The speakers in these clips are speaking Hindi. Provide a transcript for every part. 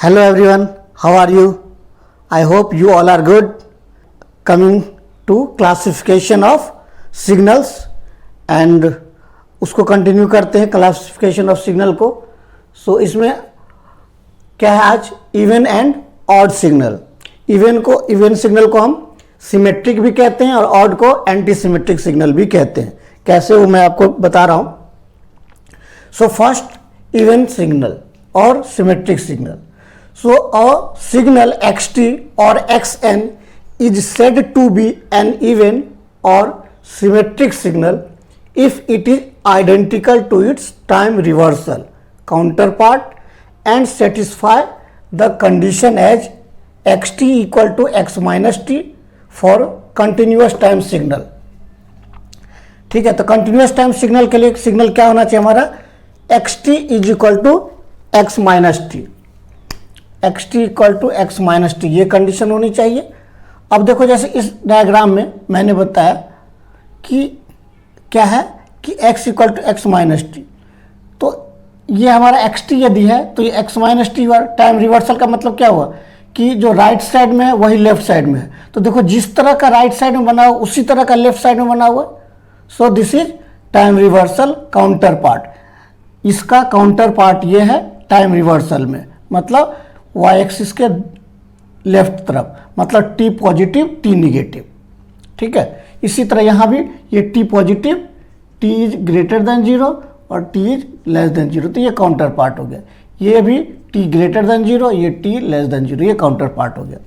Hello everyone, how are you? I hope you all are good. Coming to classification of signals and उसको कंटिन्यू करते हैं क्लासिफिकेशन ऑफ सिग्नल को. सो इसमें क्या है आज, even and odd signal. Even signal को हम सिमेट्रिक भी कहते हैं और ऑड को एंटी सिमेट्रिक सिग्नल भी कहते हैं. कैसे वो मैं आपको बता रहा हूँ. सो फर्स्ट इवन सिग्नल और symmetric signal. So a signal xt or xn is said to be an even or symmetric signal if it is identical to its time reversal counterpart and satisfy the condition as xt equal to x minus t for continuous time signal. ठीक है, तो कंटिन्यूस टाइम सिग्नल के लिए सिग्नल क्या होना चाहिए हमारा, xt is equal to x minus T. xt equal to X minus T, ये कंडीशन होनी चाहिए. अब देखो जैसे इस डायग्राम में मैंने बताया कि क्या है कि x equal to X minus T. तो ये हमारा xt यदि है तो ये x minus T time reversal का मतलब क्या हुआ कि जो राइट साइड में है वही लेफ्ट साइड में है. तो देखो जिस तरह का राइट साइड में बना हुआ उसी तरह का लेफ्ट साइड में बना हुआ. सो this is time reversal counter part. इसका काउंटर पार्ट ये है टाइम रिवर्सल में, मतलब वाई एक्सिस के लेफ्ट तरफ, मतलब टी पॉजिटिव टी निगेटिव. ठीक है, इसी तरह यहाँ भी ये T positive, T is greater than zero और T is less than zero, तो ये काउंटर पार्ट हो गया. ये भी टी ग्रेटर देन जीरो, ये टी लेस देन जीरो, ये काउंटर पार्ट हो गया.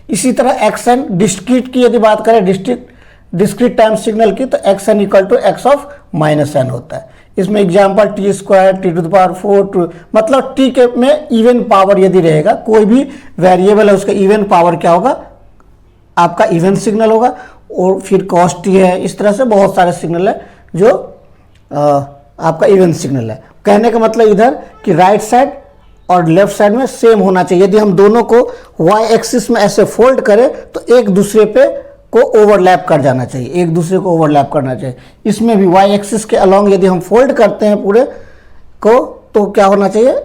इसी तरह एक्स एन डिस्क्रीट की यदि बात करें, डिस्क्रीट टाइम सिग्नल की, तो X N equal to X of minus N होता है. इसमें example T square, T to the power 4, मतलब टी के में इवन पावर यदि रहेगा, कोई भी वेरिएबल है उसका इवन पावर क्या होगा, आपका इवन सिग्नल होगा. और फिर कॉस टी है, इस तरह से बहुत सारे सिग्नल है जो आपका इवन सिग्नल है. कहने का मतलब इधर कि राइट साइड और लेफ्ट साइड में सेम होना चाहिए. यदि हम दोनों को वाई एक्सिस में ऐसे फोल्ड करें तो एक दूसरे पे को ओवरलैप कर जाना चाहिए, एक दूसरे को ओवरलैप करना चाहिए. इसमें भी वाई एक्सिस के अलोंग यदि हम फोल्ड करते हैं पूरे को तो क्या होना चाहिए,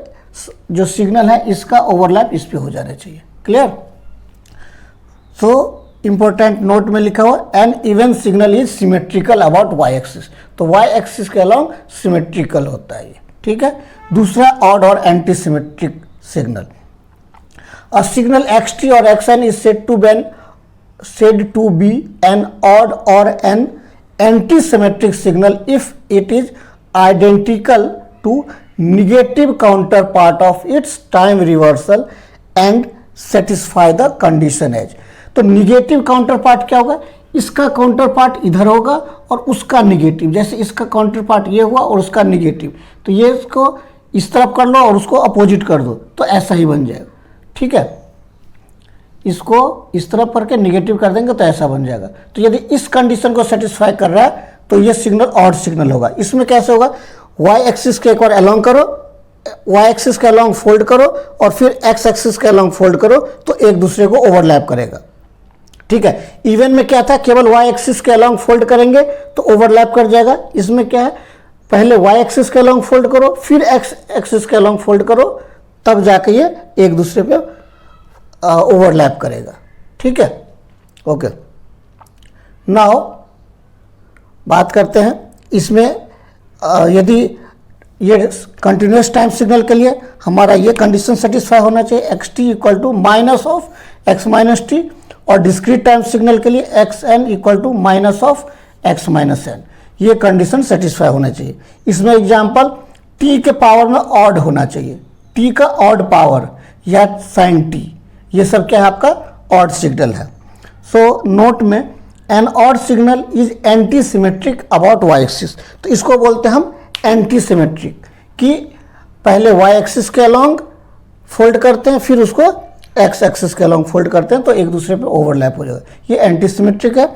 जो सिग्नल है इसका ओवरलैप इस पे हो जाना चाहिए. क्लियर. सो इंपॉर्टेंट नोट में लिखा हुआ an even signal is symmetrical about Y axis. तो वाई एक्सिस के अलोंग सिमेट्रिकल होता है ये. ठीक है. दूसरा ऑड और anti symmetric signal. A signal x T और X N is said to be an odd or an anti-symmetric signal if it is identical to negative counterpart of its time reversal and satisfy the condition as. तो निगेटिव काउंटर पार्ट क्या होगा, इसका काउंटर पार्ट इधर होगा और उसका निगेटिव. जैसे इसका काउंटर पार्ट ये हुआ और उसका निगेटिव, तो ये इसको इस तरफ कर लो और उसको अपोजिट कर दो तो ऐसा ही बन जाएगा. ठीक है, इसको इस तरफ करके निगेटिव कर देंगे तो ऐसा बन जाएगा. तो यदि इस कंडीशन को सेटिस्फाई कर रहा है तो ये सिग्नल ऑड सिग्नल होगा. इसमें कैसे होगा, वाई एक्सिस के एक बार अलोंग करो, वाई एक्सिस के अलोंग फोल्ड करो और फिर एक्स एक्सिस के अलोंग फोल्ड करो तो एक दूसरे को ओवरलैप करेगा. ठीक है. इवन में क्या था, केवल वाई एक्सिस के अलोंग फोल्ड करेंगे तो ओवरलैप कर जाएगा. इसमें क्या है, पहले वाई एक्सिस के अलोंग फोल्ड करो फिर एक्स एक्सिस के अलोंग फोल्ड करो, तब जाके ये एक दूसरे पे ओवरलैप करेगा. ठीक है. ओके, नाउ बात करते हैं इसमें यदि ये कंटिन्यूस टाइम सिग्नल के लिए हमारा ये कंडीशन सेटिस्फाई होना चाहिए, X T equal to minus of x minus T, और डिस्क्रीट टाइम सिग्नल के लिए X N equal to minus of x minus N. ये कंडीशन सेटिस्फाई होना चाहिए. इसमें एग्जाम्पल टी के पावर में ऑड होना चाहिए, टी का ऑड पावर या साइन टी, ये सब क्या है आपका ऑड सिग्नल है. सो नोट में an odd signal is anti symmetric about Y axis. तो इसको बोलते हैं हम एंटी सिमेट्रिक, कि पहले वाई एक्सिस के अलोंग फोल्ड करते हैं फिर उसको एक्स एक्सिस के अलोंग फोल्ड करते हैं तो एक दूसरे पे ओवरलैप हो जाएगा. ये एंटी सिमेट्रिक है.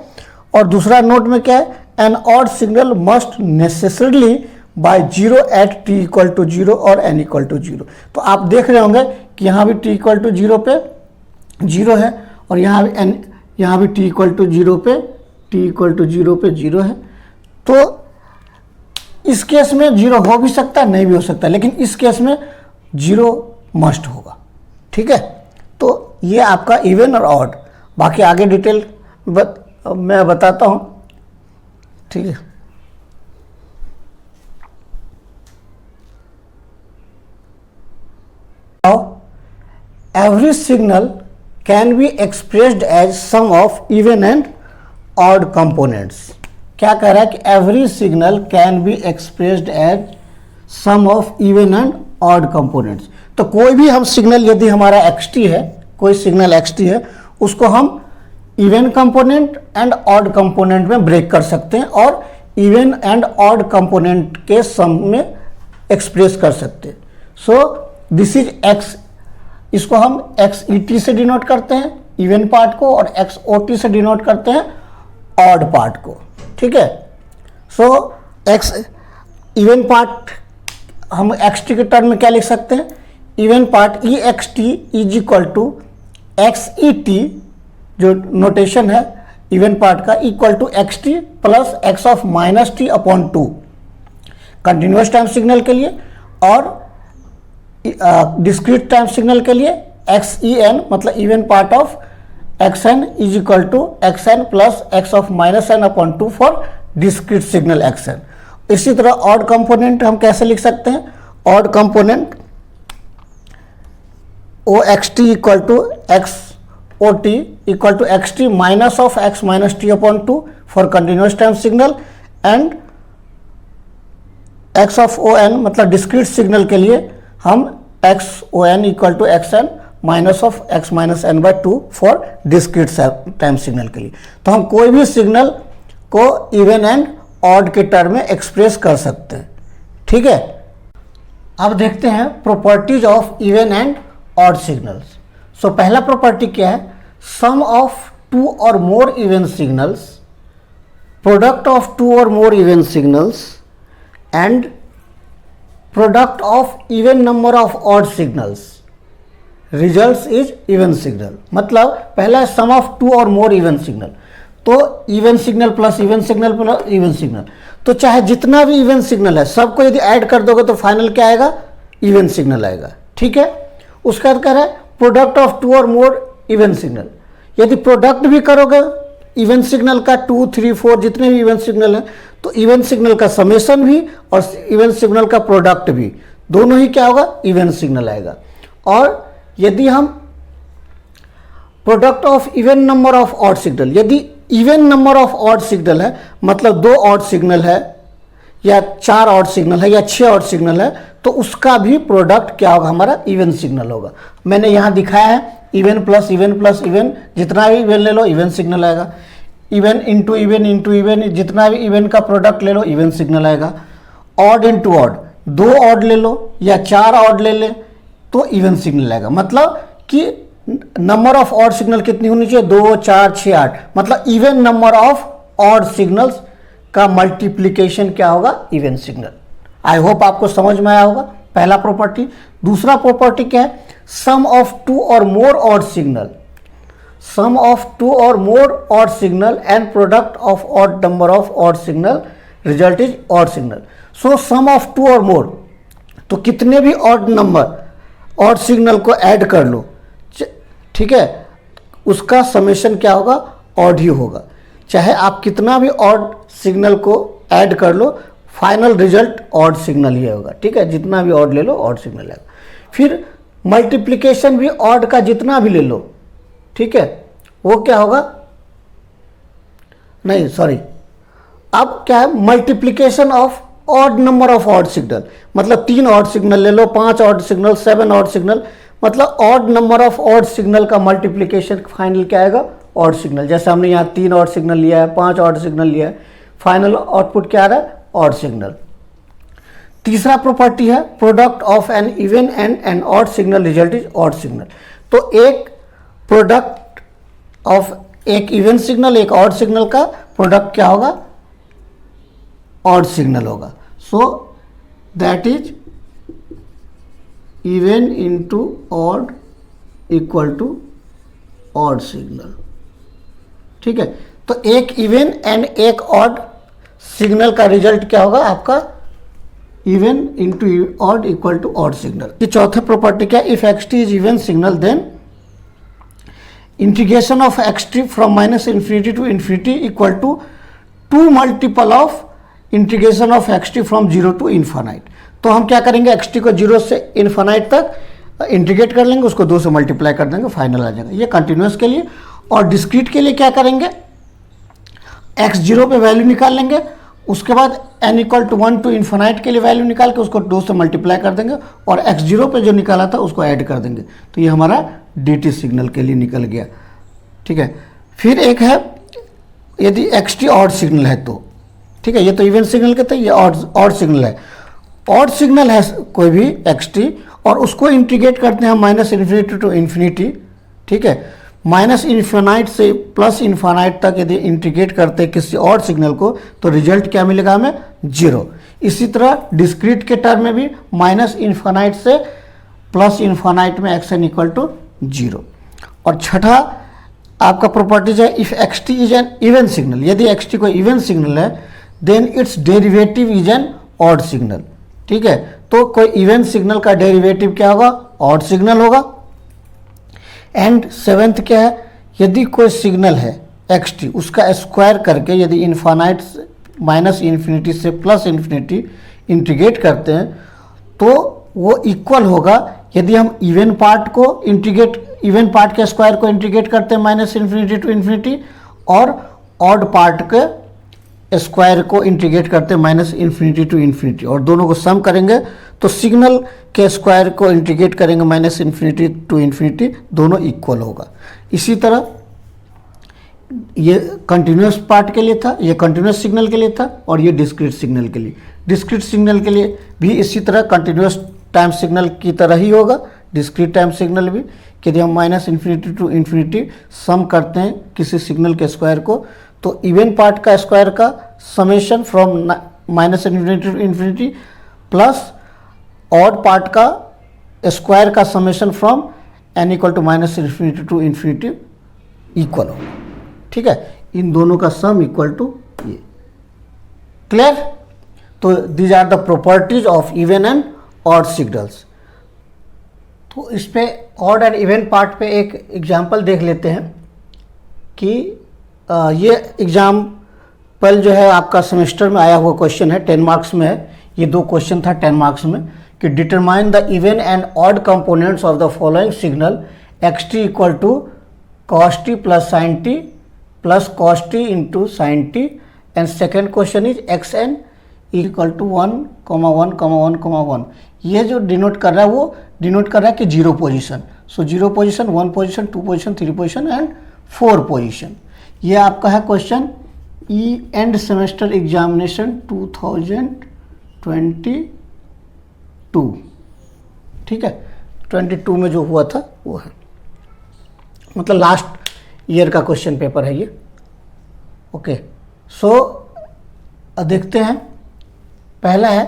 और दूसरा नोट में क्या है, an odd signal must necessarily by zero at T equal to zero और एन इक्वल टू जीरो. तो आप देख रहे होंगे कि यहाँ भी टी इक्वल टू जीरो पे जीरो है और यहाँ भी एन, यहाँ भी टी इक्वल टू जीरो पे जीरो है. तो इस केस में जीरो हो भी सकता है नहीं भी हो सकता, लेकिन इस केस में जीरो मस्ट होगा. ठीक है, तो ये आपका इवन और ऑड, बाकी आगे डिटेल मैं बताता हूँ, ठीक है। Every signal can be expressed as sum of even and odd components. क्या कह रहा है कि every signal can be expressed as sum of even and odd components. तो कोई भी हम सिग्नल, यदि हमारा xt है, कोई सिग्नल xt है, उसको हम even component and odd component में ब्रेक कर सकते हैं और इवन एंड ऑड कंपोनेंट के सम में एक्सप्रेस कर सकते हैं। सो दिस इज x, इसको हम XET से डिनोट करते हैं इवन पार्ट को, और XOT से डिनोट करते हैं ऑड पार्ट को, ठीक है। सो x इवन पार्ट हम xt के टर्म में क्या लिख सकते हैं, even part EXT is equal to XET, जो नोटेशन है इवन पार्ट का, equal to XT plus x of minus T upon 2 continuous time signal के लिए, और डिस्क्रीट टाइम सिग्नल के लिए XEN मतलब even part of XN is equal to XN plus x of minus n upon 2 for discrete signal XN। इसी तरह ऑड कंपोनेंट हम कैसे लिख सकते हैं, odd component OXT equal to XOT equal to XT minus of x minus T upon 2 for continuous time signal, and x of ON मतलब डिस्क्रीट सिग्नल के लिए हम XON equal to XN minus of x minus n by 2 for discrete time signal के लिए। तो हम कोई भी सिग्नल को इवन एंड ऑड के टर्म में एक्सप्रेस कर सकते हैं, ठीक है। अब देखते हैं properties of even and odd signals. So पहला प्रॉपर्टी क्या है, सम ऑफ टू और more even signals, product of two और more even signals and product of even number of odd signals results is even signal. मतलब पहला है सम ऑफ टू और मोर इवन सिग्नल, तो even signal plus even signal plus even signal, तो चाहे जितना भी इवन सिग्नल है सबको यदि ऐड कर दोगे तो फाइनल क्या आएगा, इवन सिग्नल आएगा, ठीक है। उसका अर्थ है प्रोडक्ट ऑफ टू और मोर इवन सिग्नल, यदि प्रोडक्ट भी करोगे इवन सिग्नल का 2, 3, 4 जितने भी इवन सिग्नल हैं, तो इवन सिग्नल का समेशन भी और इवन सिग्नल का प्रोडक्ट भी दोनों ही क्या होगा, इवन सिग्नल आएगा। और यदि हम product of even number of odd signal, यदि even number of odd signal है, मतलब 2 ऑड सिग्नल है या 4 ऑड सिग्नल है या 6 ऑड सिग्नल है, तो उसका भी प्रोडक्ट क्या होगा, हमारा इवन सिग्नल होगा। मैंने यहाँ दिखाया है इवन प्लस इवन, जितना भी इवन ले लो इवन सिग्नल आएगा। इवन इंटू इवन, जितना भी इवन का प्रोडक्ट ले लो इवन सिग्नल आएगा। ऑड इंटू ऑड, 2 ऑड ले लो या 4 ऑड ले ले तो इवन सिग्नल आएगा। मतलब कि नंबर ऑफ ऑड सिग्नल कितनी होनी चाहिए, 2, 4, 6, 8, मतलब even number of odd signals का मल्टीप्लीकेशन क्या होगा, इवन सिग्नल। आई होप आपको समझ में आया होगा पहला प्रॉपर्टी। दूसरा प्रॉपर्टी क्या है, सम ऑफ टू और more odd signal, sum of two और more odd signal and product of odd number of odd signal result is odd signal. So sum of two और मोर, तो कितने भी ऑड नंबर ऑड सिग्नल को ऐड कर लो, ठीक है, उसका समेशन क्या होगा, ऑड ही होगा। चाहे आप कितना भी ऑड सिग्नल को ऐड कर लो, फाइनल रिजल्ट ऑड सिग्नल ही होगा, ठीक है। जितना भी ऑड ले लो ऑड सिग्नल आएगा। फिर मल्टीप्लिकेशन भी ऑड का जितना भी ले लो, ठीक है, वो क्या होगा, नहीं सॉरी, अब क्या है, multiplication of odd number of odd signal, मतलब 3 ऑड सिग्नल ले लो, 5 ऑड सिग्नल, 7 ऑड सिग्नल, मतलब odd number of odd signal का मल्टीप्लिकेशन फाइनल क्या आएगा, ऑड सिग्नल। जैसे हमने यहाँ 3 ऑड सिग्नल लिया है, 5 ऑड सिग्नल लिया है, फाइनल आउटपुट क्या आ रहा है, ऑड सिग्नल। तीसरा प्रॉपर्टी है product of an even and an odd signal result is odd signal. तो एक प्रोडक्ट ऑफ एक इवन सिग्नल एक ऑड सिग्नल का प्रोडक्ट क्या होगा, ऑड सिग्नल होगा। So that is even into odd equal to odd signal, ठीक है। तो एक इवन एंड एक ऑड सिग्नल का रिजल्ट क्या होगा, आपका even into odd equal to odd signal. ये चौथा प्रॉपर्टी क्या, if X T is even signal then integration of x T from minus infinity to infinity equal to 2 multiple of integration of x T from 0 to infinite. तो हम क्या करेंगे, एक्स टी को 0 से इन्फानाइट तक इंटीग्रेट कर लेंगे, उसको 2 से मल्टीप्लाई कर देंगे, फाइनल आ जाएगा। ये कंटिन्यूस के लिए। और डिस्क्रीट के लिए क्या करेंगे, एक्स 0 पे वैल्यू निकाल लेंगे, उसके बाद n equal to 1 to infinite के लिए वैल्यू निकाल के उसको 2 से मल्टीप्लाई कर देंगे और x 0 पे जो निकाला था उसको ऐड कर देंगे। तो ये हमारा dt सिग्नल के लिए निकल गया। ठीक है, फिर एक है यदि x t ऑड सिग्नल है तो, ठीक है, ये तो इवन सिग्नल कहते हैं, ये ऑड सिग्नल है। ऑड सिग्नल है कोई भी x t और उसको इंटीग्रेट करते हैं माइनस इन्फिनिटी टू इन्फिनिटी। ठीक है, माइनस इन्फानाइट से प्लस इन्फानाइट तक यदि इंटीग्रेट करते हैं किसी और सिग्नल को तो रिजल्ट क्या मिलेगा हमें, 0। इसी तरह डिस्क्रीट के टर्म में भी माइनस इन्फानाइट से प्लस इन्फानाइट में एक्स एन इक्वल टू 0। और छठा आपका प्रॉपर्टीज है, if X T is an even signal, यदि एक्स टी कोई इवन सिग्नल है then its derivative is an odd signal. ठीक है, तो कोई इवन सिग्नल का डेरिवेटिव क्या होगा, ऑड सिग्नल होगा। एंड सेवेंथ क्या है, यदि कोई सिग्नल है एक्स टी उसका स्क्वायर करके यदि इन्फानाइट माइनस इन्फिनिटी से प्लस इन्फिनिटी इंटीग्रेट करते हैं तो वो इक्वल होगा यदि हम इवन पार्ट को इवन पार्ट के स्क्वायर को इंटीग्रेट करते हैं माइनस इन्फिनिटी टू इन्फिनिटी और ऑड पार्ट के स्क्वायर को इंटीग्रेट करते हैं माइनस इन्फिनिटी टू इन्फिनिटी और दोनों को सम करेंगे तो सिग्नल के स्क्वायर को इंटीग्रेट करेंगे माइनस इन्फिनिटी टू इन्फिनिटी, दोनों इक्वल होगा। इसी तरह ये कंटिन्यूस पार्ट के लिए था, ये कंटिन्यूस सिग्नल के लिए था और ये डिस्क्रीट सिग्नल के लिए। डिस्क्रीट सिग्नल के लिए भी इसी तरह कंटिन्यूस टाइम सिग्नल की तरह ही होगा, डिस्क्रीट टाइम सिग्नल भी कि यदि हम minus infinity to infinity sum करते हैं किसी सिग्नल के स्क्वायर को तो इवन पार्ट का स्क्वायर का summation from minus infinity to infinity plus odd part का स्क्वायर का summation from n equal to minus infinity to infinity equal होगा। ठीक है, इन दोनों का सम इक्वल टू ये। क्लियर? तो these are the properties of even and odd signals. तो इस पे ऑड एंड इवन पार्ट पे एक एग्जांपल देख लेते हैं कि ये एग्जाम्पल जो है आपका सेमेस्टर में आया हुआ क्वेश्चन है, 10 मार्क्स में है। ये 2 क्वेश्चन था 10 मार्क्स में कि determine the even and odd components of the following signal x T equal to cos t plus sine T plus cos t into sine t and second question is x N equal to 1,1,1,1। ये जो डिनोट कर रहा है वो डिनोट कर रहा है कि 0 position. So 0 position, 1 position, 2 position, 3 position and 4 position. ये आपका है question E end semester examination 2022। ठीक है, 22 में जो हुआ था वो है, मतलब लास्ट ईयर का क्वेश्चन पेपर है ये। ओके, सो देखते हैं। पहला है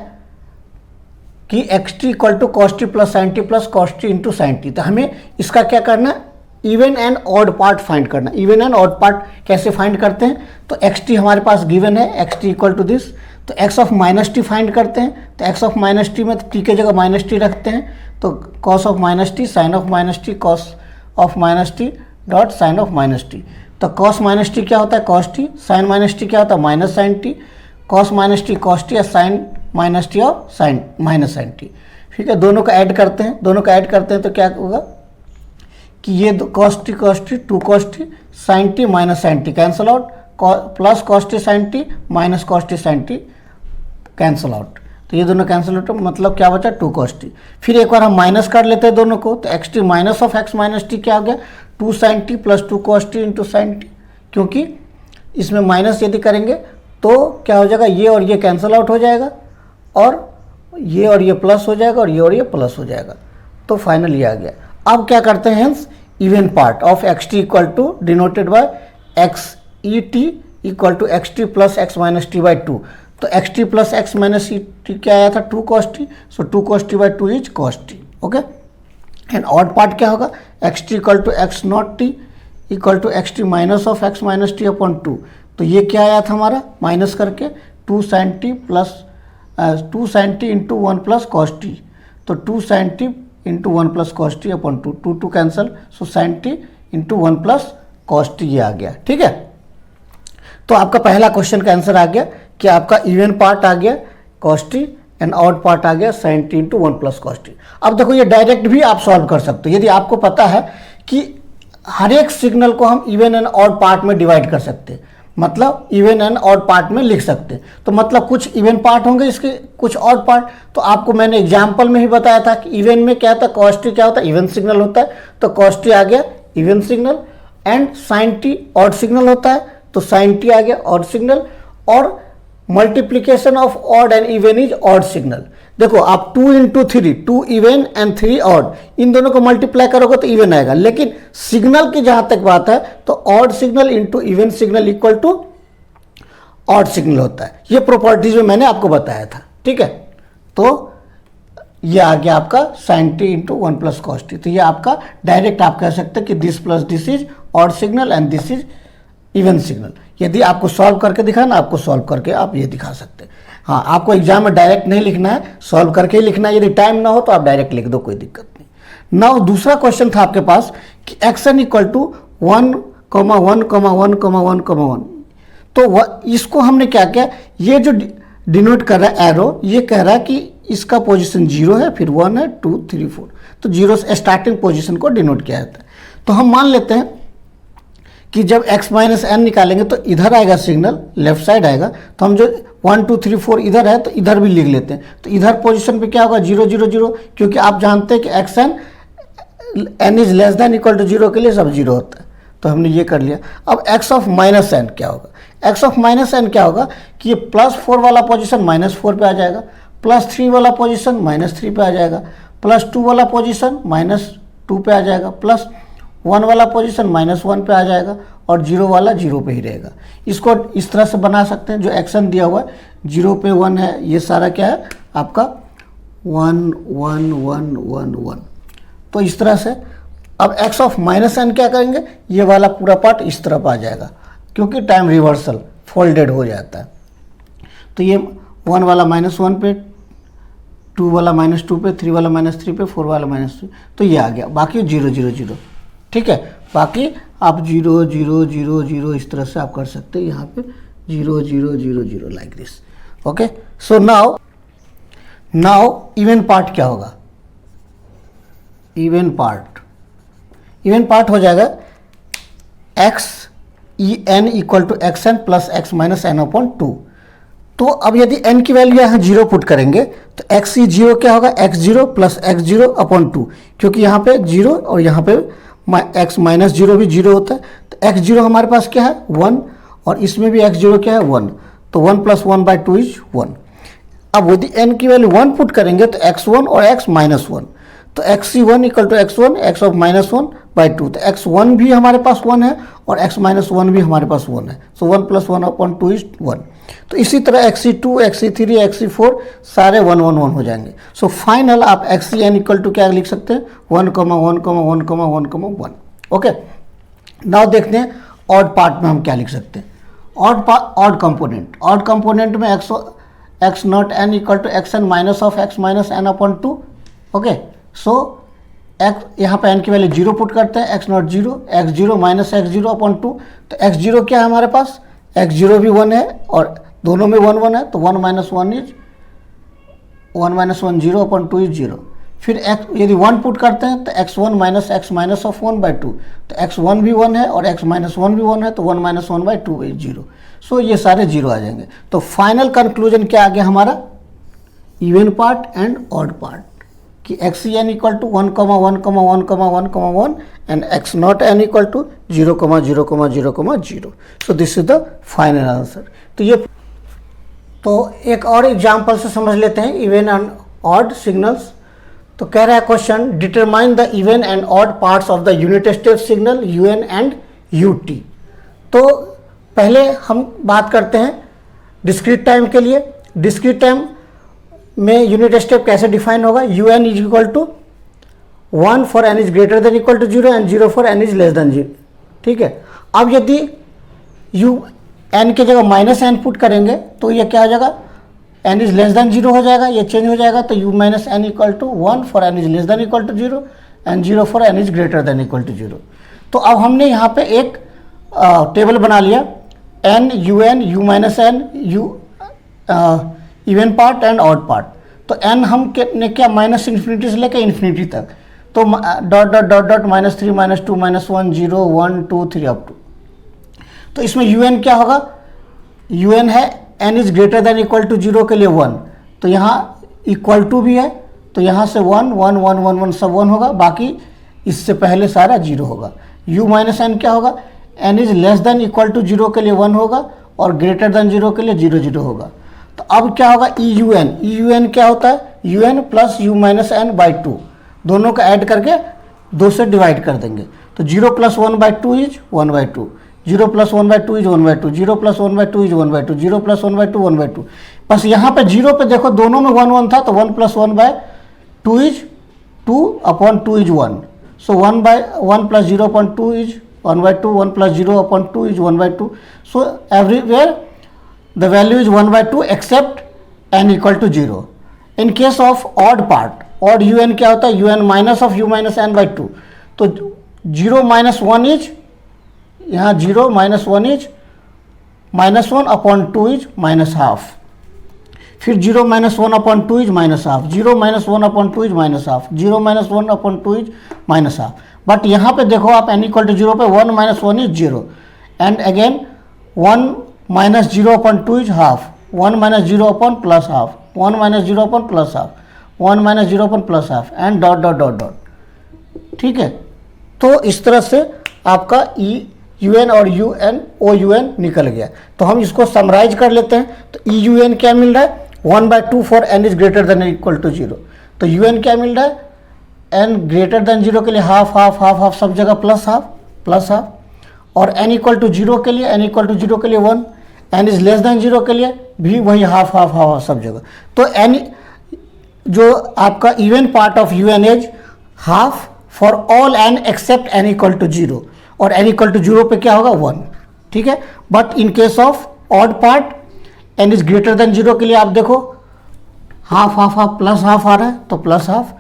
कि x T equal to cos t plus sine T plus cos t into sine t. तो हमें इसका क्या करना है, even and odd part find करना। इवन एंड ऑड पार्ट कैसे फाइंड करते हैं, तो एक्स टी हमारे पास गिवन है, x T equal to this, तो x of minus T find करते हैं। तो एक्स ऑफ माइनस टी में टी के जगह माइनस टी रखते हैं, तो cos of minus t sine of minus t cos of minus t dot sine of minus T. तो कॉस माइनस टी क्या होता है, cos t, sine minus t क्या होता है, minus sine t, cos minus t cos t या साइन माइनस टी और साइन माइनस साइन टी। ठीक है, दोनों का ऐड करते हैं, दोनों का ऐड करते हैं तो क्या होगा कि ये cos t 2 cos t sine t minus sine t cancel out, plus cos t sine t minus cos t sine t cancel out. तो ये दोनों कैंसिल आउट, मतलब क्या बचा 2 कॉस टी। फिर एक बार हम माइनस कर लेते हैं दोनों को, तो x t minus of x minus t क्या हो गया 2 sine T plus 2 cos t into sine t, क्योंकि इसमें माइनस यदि करेंगे तो क्या हो जाएगा, ये और ये कैंसिल आउट हो जाएगा और ये प्लस हो जाएगा और ये प्लस हो जाएगा। तो फाइनल ये आ गया। अब क्या करते हैं, hence even part of x T equal to denoted by x e t equal to x t plus x minus t by 2। तो x t plus x minus t क्या आया था 2 cos t, so 2 cos t by 2 is cos t. Okay, and odd part क्या होगा, x T equal to x naught t equal to x t minus of x minus T upon 2। तो ये क्या आया था हमारा माइनस करके 2 sine T plus two sine T into one plus cos T, तो two sine T into one plus cos T upon two, two two cancel, so sine T into one plus cos T ये आ गया। ठीक है, तो आपका पहला क्वेश्चन का आंसर आ गया कि आपका इवन पार्ट आ गया cos T and odd part आ गया sine T into one plus cos T. अब देखो ये डायरेक्ट भी आप सॉल्व कर सकते हो, यदि आपको पता है कि हर एक सिग्नल को हम इवन एंड ऑड पार्ट में डिवाइड कर सकते हैं, मतलब इवन एंड ऑड पार्ट में लिख सकते हैं। तो मतलब कुछ इवन पार्ट होंगे इसके, कुछ ऑड पार्ट। तो आपको मैंने एग्जाम्पल में ही बताया था कि इवन में क्या था, कॉस टी क्या होता है, इवन सिग्नल होता है, तो कॉस टी आ गया even signal, and sine t odd signal होता है, तो साइन टी आ गया ऑड सिग्नल, और multiplication of odd and even is odd signal. देखो आप 2 इंटू 3, 2 इवन एंड 3 ऑड, इन दोनों को मल्टीप्लाई करोगे तो इवन आएगा, लेकिन सिग्नल की जहां तक बात है तो odd signal into even signal equal to odd signal होता है। ये प्रॉपर्टीज में मैंने आपको बताया था। ठीक है, तो ये आ गया आपका sine T into one plus cos T. तो ये आपका डायरेक्ट आप कह सकते हैं कि this plus this is odd signal and this is even signal. यदि आपको सॉल्व करके दिखाना, आपको सॉल्व करके आप ये दिखा सकते हैं। हाँ, आपको एग्जाम में डायरेक्ट नहीं लिखना है, सॉल्व करके ही लिखना है। यदि टाइम ना हो तो आप डायरेक्ट लिख दो, कोई दिक्कत नहीं। नाउ दूसरा क्वेश्चन था आपके पास कि एक्सन इक्वल टू 1, 1, 1, 1, तो इसको हमने क्या किया, ये जो डिनोट कर रहा है एरो, ये कह रहा है कि इसका पोजीशन 0 है, फिर 1 है, 2, 3, 4, तो 0 से स्टार्टिंग पोजीशन को डिनोट किया जाता है। तो हम मान लेते हैं कि जब x माइनस एन निकालेंगे तो इधर आएगा सिग्नल, लेफ्ट साइड आएगा, तो हम जो 1, 2, 3, 4 इधर है तो इधर भी लिख लेते हैं। तो इधर पोजीशन पे क्या होगा 0, 0, 0, क्योंकि आप जानते हैं कि x N is less than equal to 0 के लिए सब 0 होता है, तो हमने ये कर लिया। अब x ऑफ माइनस एन क्या होगा, x ऑफ माइनस एन क्या होगा कि ये +4 वाला पोजीशन -4 पे आ जाएगा, +3 वाला पोजीशन -3 पे आ जाएगा, +2 वाला पोजीशन -2 पे आ जाएगा, +1 वाला पोजीशन -1 पे आ जाएगा, और 0 वाला 0 पे ही रहेगा। इसको इस तरह से बना सकते हैं, जो एक्शन दिया हुआ है 0 पे 1 है, ये सारा क्या है आपका 1, 1, 1, 1, 1। तो इस तरह से अब x ऑफ माइनस एन क्या करेंगे, ये वाला पूरा पार्ट इस तरफ आ जाएगा, क्योंकि टाइम रिवर्सल फोल्डेड हो जाता है। तो ये 1 वाला -1 पे, 2 वाला -2 पे, 3 वाला -3 पे, 4 वाला -3, तो ये आ गया। बाकी 0, 0, 0, ठीक है। बाकी आप 0, 0, 0, 0 इस तरह से आप कर सकते हैं, यहाँ पे 0, 0, 0, 0 like this. Okay, so now even part क्या होगा, इवन पार्ट हो जाएगा x e n equal to x n plus x minus n upon 2। तो अब यदि n की वैल्यू यहाँ 0 पुट करेंगे तो x ई 0 क्या होगा, x0 प्लस x0 अपॉन 2, क्योंकि यहाँ पे 0 और यहाँ पे x माइनस 0 भी 0 होता है, तो x0 हमारे पास क्या है 1, और इसमें भी x0 क्या है 1, तो 1 + 1/2 इज 1। अब यदि n की वैल्यू 1 पुट करेंगे तो x1 और x माइनस 1, तो x1 equal to x1 x of -1/2, तो x1 भी हमारे पास 1 है और x माइनस 1 भी हमारे पास 1 है, सो 1 + 1/2 इज 1। तो इसी तरह x2 x3 x4 सारे 1, 1, 1 हो जाएंगे। सो फाइनल आप xn इक्वल टू क्या लिख सकते हैं 1, 1, 1, 1, 1। ओके, नाउ देखते हैं ऑड पार्ट में हम क्या लिख सकते हैं। ऑड कंपोनेंट में x0 n equal to xn minus of x minus n upon 2। Okay, so x यहाँ पे n की वैल्यू 0 पुट करते हैं, x0 0, x0 minus x0 upon 2, तो x0 क्या है हमारे पास, x0 भी 1 है और दोनों में 1, 1 है, तो 1 - 1 इज 1 - 1 0 अपॉन 2 इज 0। फिर x यदि 1 पुट करते हैं तो x1 minus x minus of 1/2, तो x1 भी 1 है और x माइनस 1 भी 1 है, तो 1 - 1/2 इज 0। सो ये सारे 0 आ जाएंगे। तो फाइनल कंक्लूजन क्या आ गया हमारा, even part and odd part, कि xn equal to 1, 1, 1, 1, 1 and x0 n equal to 0, 0, 0, 0। So this is the final answer. तो एक और एग्जाम्पल से समझ लेते हैं इवन एंड ऑड सिग्नल्स। तो कह रहा है question, determine the even and odd parts of the unit step signal un and ut। तो पहले हम बात करते हैं डिस्क्रीट टाइम के लिए। डिस्क्रीट टाइम में यूनिट स्टेप कैसे डिफाइन होगा, un is equal to 1 for n is greater than equal to 0 and 0 for n is less than 0। ठीक है, अब यदि n की जगह -n पुट करेंगे तो ये क्या हो जाएगा n is less than zero हो जाएगा, ये चेंज हो जाएगा, तो u minus n equal to 1 for n is less than equal to 0 and 0 for n is greater than equal to 0। तो अब हमने यहाँ पे एक टेबल बना लिया, n u minus n u even part and odd part. तो एन हम ने क्या माइनस इन्फिनिटी से लेकर इन्फिनिटी तक, तो dot dot dot dot -3 -2 -1 0 1 2 3 up to. तो इसमें यू एन क्या होगा, यू एन है n is greater than equal to 0 के लिए 1, तो यहाँ इक्वल टू भी है, तो यहाँ से 1 1 1 1 1 सब 1 होगा, बाकी इससे पहले सारा 0 होगा। u माइनस एन क्या होगा, n is less than equal to 0 के लिए 1 होगा और ग्रेटर देन 0 के लिए 0 0 होगा। तो अब क्या होगा, ई यू एन क्या होता है, u n plus u minus n by 2, दोनों का ऐड करके 2 से डिवाइड कर देंगे। तो 0 plus 1 by 2 is 1 by 2, 0 plus 1 by 2 is 1 by 2, 0 plus 1 by 2 is 1 by 2, 0 plus 1 by 2 1 by 2। बस यहाँ पे 0 पे देखो दोनों में 1 1 था, तो 1 plus 1 by 2 is 2 upon 2 is 1। So 1 plus 0 upon 2 is 1 by 2, 1 plus 0 upon 2 is 1 by 2. So everywhere the value is 1 by 2 except n equal to 0. In case of odd part, odd un क्या होता है, un minus of u minus n by 2. तो 0 minus 1 is, यहाँ 0 minus 1 is -1 upon 2 is minus half. फिर 0 minus 1 upon 2 is minus half, 0 minus 1 upon 2 is minus half, 0 minus 1 upon 2 is minus half. But यहाँ पे देखो आप n इक्वल टू 0 पे 1 minus 1 is 0 and again 1 minus 0 upon 2 is half, 1 minus 0 upon plus half, 1 minus 0 upon plus half, 1 minus 0 upon plus half and dot dot dot dot. ठीक है, तो इस तरह से आपका यू एन और u n o u n निकल गया। तो हम इसको समराइज कर लेते हैं। तो ई यू एन क्या मिल रहा है, 1 by 2 for n is greater than equal to 0। तो यू एन क्या मिल रहा है, एन ग्रेटर देन 0 के लिए हाफ हाफ हाफ हाफ सब जगह प्लस हाफ, और एन इक्वल टू 0 के लिए, एन इक्वल टू 0 के लिए 1, एन इज लेस देन 0 के लिए भी वही हाफ हाफ हाफ सब जगह। तो एन जो आपका even part of u n is half for all n except n equal to 0, और एन इक्वल टू 0 पे क्या होगा 1। ठीक है, but in case of odd part N is greater than 0 के लिए आप देखो half half half plus half आ रहा है, तो plus half,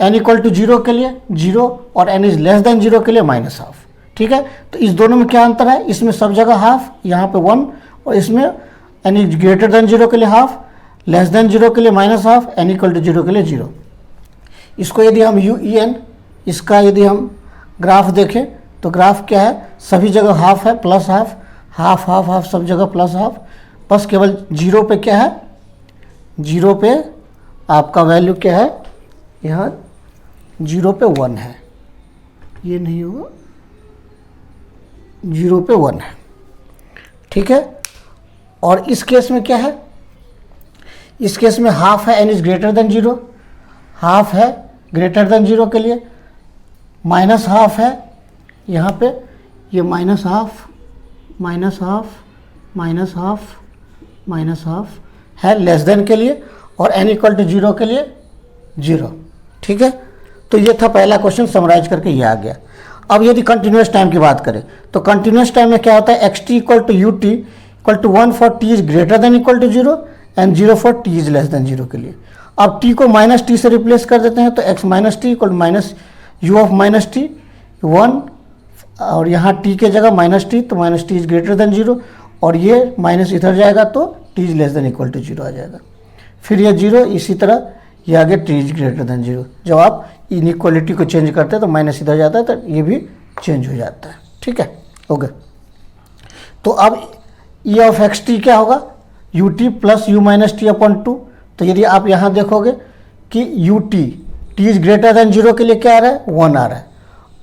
N equal to 0 के लिए 0 और एन इज लेस देन 0 के लिए माइनस हाफ। ठीक है, तो इस दोनों में क्या अंतर है, इसमें सब जगह हाफ, यहाँ पे 1, और इसमें एन इज ग्रेटर देन 0 के लिए हाफ, लेस देन 0 के लिए minus half, N equal to 0 के लिए 0। इसको यदि हम यू ई एन इसका यदि हम ग्राफ देखें तो ग्राफ क्या है, सभी जगह हाफ है, plus half half half half सब जगह प्लस हाफ, बस केवल 0 पे क्या है, 0 पे आपका वैल्यू क्या है, यहाँ 0 पे 1 है, ये नहीं होगा, 0 पे 1 है। ठीक है, और इस केस में क्या है, इस केस में हाफ है, n is greater than 0, half है ग्रेटर देन 0 के लिए, माइनस हाफ है यहाँ पे, ये minus half minus half minus half minus half है लेस देन के लिए, और एन इक्वल टू 0 के लिए 0। ठीक है, तो ये था पहला क्वेश्चन, समराइज करके ये आ गया। अब यदि कंटिन्यूस टाइम की बात करें तो कंटिन्यूस टाइम में क्या होता है, x T equal to u t equal to 1 for t is greater than equal to 0 and 0 for t is less than 0 के लिए। अब टी को माइनस टी से रिप्लेस कर देते हैं, तो x minus t equal to minus u of minus t 1, और यहाँ टी के जगह माइनस टी, तो minus t is greater than 0, और ये माइनस इधर जाएगा तो t is less than equal to 0 आ जाएगा। फिर ये 0, इसी तरह ये आगे टी इज ग्रेटर देन 0। जब आप इनइक्वालिटी को चेंज करते हैं तो माइनस इधर जाता है, तो ये भी चेंज हो जाता है। ठीक है, ओके। तो अब ई ऑफ एक्स टी क्या होगा, U T plus u minus T upon 2। तो यदि आप यहाँ देखोगे कि U T is greater than 0 के लिए क्या आ रहा है, 1 आ रहा है,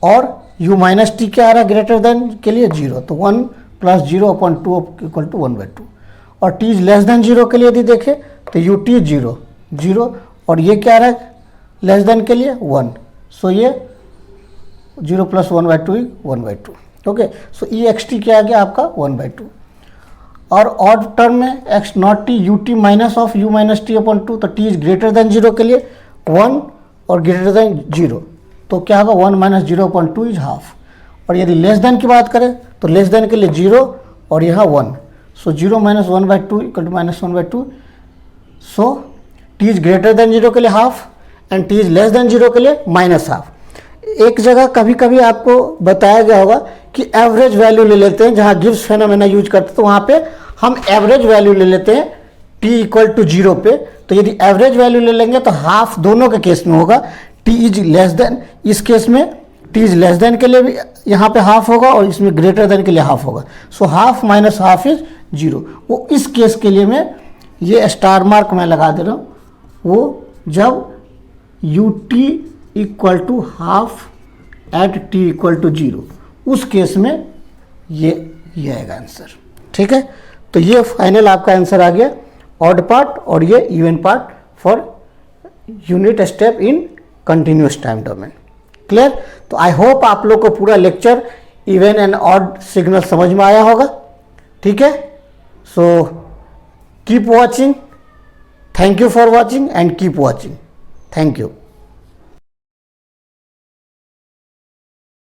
और u माइनस टी क्या आ रहा है ग्रेटर देन के लिए 0, तो 1 plus 0 upon 2 equal to 1 by 2। और t इज लेस देन 0 के लिए यदि देखें तो यू टी 0 0, और ये क्या आ रहा है लेस देन के लिए 1, सो ये 0 plus 1 by 2 1 by 2। Okay, so E x T क्या आ गया आपका 1 बाई 2। और ऑड टर्म में x naught T U T minus of you minus T upon 2, तो टी इज ग्रेटर देन 0 के लिए 1 और ग्रेटर देन 0, तो क्या होगा 1 माइनस 0 अपॉन 2 इज हाफ। और यदि लेस देन की बात करें तो लेस देन के लिए 0 और यहाँ 1, so 0 minus 1 by 2 equal to minus 1 by 2, so t is greater than 0 के लिए half and t is less than 0 के लिए माइनस हाफ। एक जगह कभी कभी आपको बताया गया होगा कि एवरेज वैल्यू ले लेते हैं, जहाँ गिब्स फेनोमेना यूज करते हैं तो वहाँ पे हम एवरेज वैल्यू ले लेते हैं t इक्वल टू 0 पे। तो यदि एवरेज वैल्यू ले लेंगे तो हाफ दोनों के केस में होगा, t इज लेस देन, इस केस में t इज लेस देन के लिए भी यहाँ पे हाफ होगा और इसमें ग्रेटर देन के लिए हाफ होगा। So half minus half is 0। वो इस केस के लिए मैं ये स्टार मार्क मैं लगा दे रहा हूँ, वो जब ut equal to half at t equal to 0, उस केस में ये आएगा आंसर। ठीक है, तो ये फाइनल आपका आंसर आ गया, ऑड पार्ट और ये even part for unit step in continuous time domain. Clear? तो आई होप आप लोग को पूरा lecture even and odd signal समझ में आया होगा। ठीक है, so keep watching, thank you for watching and keep watching, thank you.